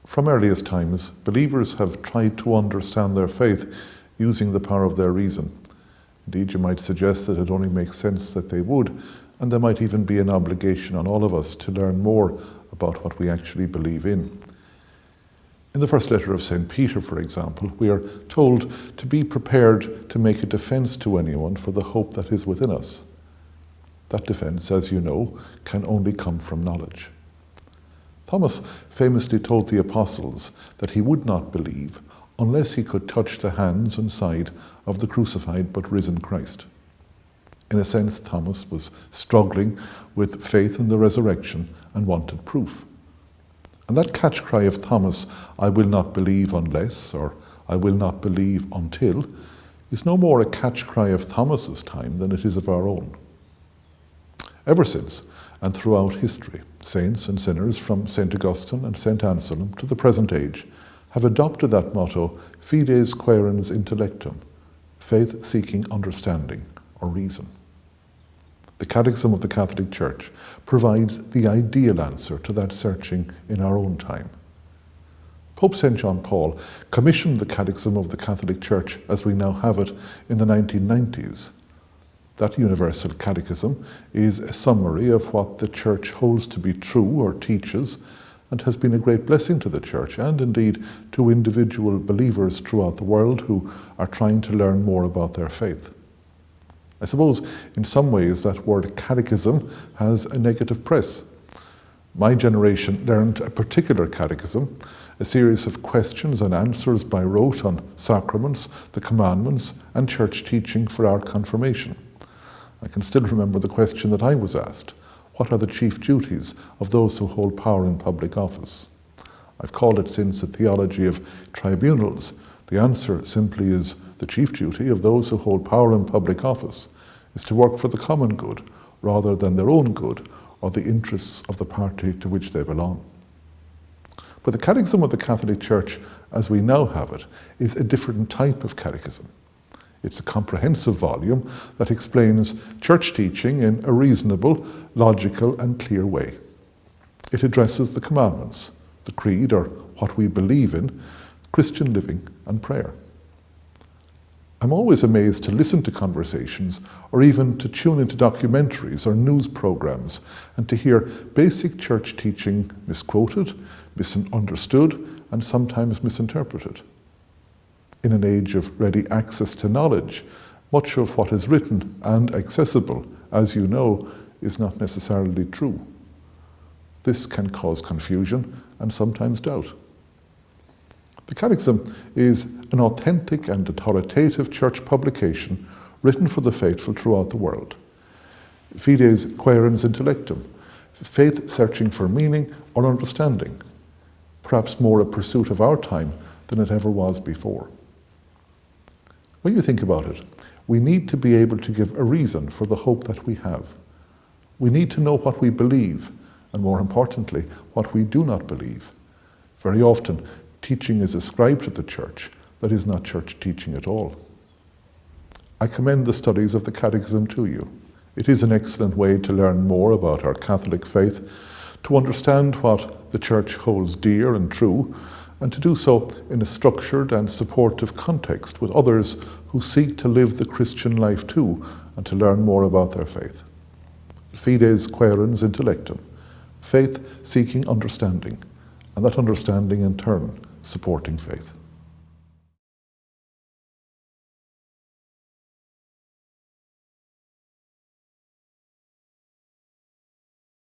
From earliest times, believers have tried to understand their faith using the power of their reason. Indeed, you might suggest that it only makes sense that they would, and there might even be an obligation on all of us to learn more about what we actually believe in. In the first letter of St. Peter, for example, we are told to be prepared to make a defense to anyone for the hope that is within us. That defense, as you know, can only come from knowledge. Thomas famously told the apostles that he would not believe unless he could touch the hands and side of the crucified but risen Christ. In a sense, Thomas was struggling with faith in the resurrection and wanted proof. And that catch cry of Thomas, "I will not believe unless," or "I will not believe until," is no more a catch cry of Thomas's time than it is of our own. Ever since, and throughout history, saints and sinners from St. Augustine and St. Anselm to the present age have adopted that motto, fides quaerens intellectum, faith seeking understanding or reason. The Catechism of the Catholic Church provides the ideal answer to that searching in our own time. Pope St. John Paul commissioned the Catechism of the Catholic Church as we now have it in the 1990s. That universal catechism is a summary of what the Church holds to be true or teaches, and has been a great blessing to the Church and indeed to individual believers throughout the world who are trying to learn more about their faith. I suppose in some ways that word catechism has a negative press. My generation learned a particular catechism, a series of questions and answers by rote on sacraments, the commandments, and church teaching for our confirmation. I can still remember the question that I was asked: what are the chief duties of those who hold power in public office? I've called it since a theology of tribunals. The answer simply is the chief duty of those who hold power in public office is to work for the common good rather than their own good or the interests of the party to which they belong. But the Catechism of the Catholic Church, as we now have it, is a different type of catechism. It's a comprehensive volume that explains church teaching in a reasonable, logical, and clear way. It addresses the commandments, the creed, or what we believe in, Christian living, and prayer. I'm always amazed to listen to conversations or even to tune into documentaries or news programs and to hear basic church teaching misquoted, misunderstood, and sometimes misinterpreted. In an age of ready access to knowledge, much of what is written and accessible, as you know, is not necessarily true. This can cause confusion and sometimes doubt. The Catechism is an authentic and authoritative church publication written for the faithful throughout the world. Fides quaerens intellectum, faith searching for meaning or understanding, perhaps more a pursuit of our time than it ever was before. When you think about it, we need to be able to give a reason for the hope that we have. We need to know what we believe, and more importantly, what we do not believe. Very often, teaching is ascribed to the Church that is not church teaching at all. I commend the studies of the Catechism to you. It is an excellent way to learn more about our Catholic faith, to understand what the Church holds dear and true, and to do so in a structured and supportive context with others who seek to live the Christian life too and to learn more about their faith. Fides quaerens intellectum, faith seeking understanding, and that understanding in turn supporting faith.